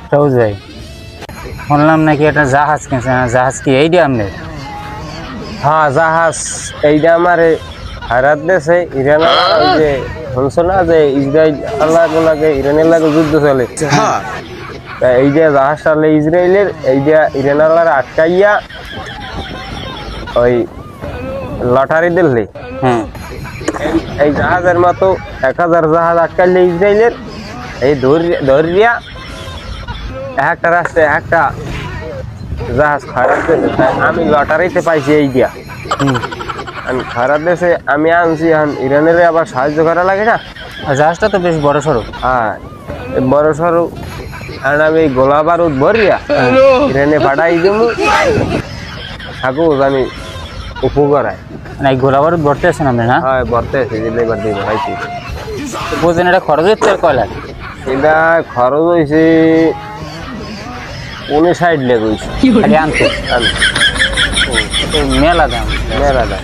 সবুজ ভাই শুনলাম নাকি একটা জাহাজ কিনছে, জাহাজ কি এইটা আপনার? হ্যাঁ জাহাজ এইটা আমার হারাত দেশে ইরান ওই যে শুনছো না যে ইসরায়েল লাগে ইরানের লাগে যুদ্ধ চলে। তা এই যে জাহাজ চলে ইসরায়েলের, এইটা ইরানার আটকাইয়া ওই লটারি দিল্লি। হ্যাঁ, এই জাহাজের মতো 1000 জাহাজ আটকাইলে ইসরায়েলের এই ধরিয়া একটা রাষ্ট্রে একটা জাহাজ খারাপ দেশে। তাই আমি লটারিতে পাইছি এই দিয়া। আমি খারাপ দেশে আমি আনছি, এখন ইরানের আবার সাহায্য করা লাগে না। আর জাহাজটা তো বেশ বড় সড়ো। হ্যাঁ বড় সড়ো, আর আমি গোলা বারুদ ভরিয়া ইরানে পাঠাই দিব থাকু জানি উপকারায়। মানে এই গোলাবারুদ ভরতে আছেন আপনি না? হ্যাঁ ভরতে আছে এবার দিব ভাইছি। বুঝলেন এটা খরচ হচ্ছে আর কয় লাখ? এটা খরচ হয়েছে 59 লাখ হয়েছে খালি আনতে তো মেলা দাম। মেলা দাম।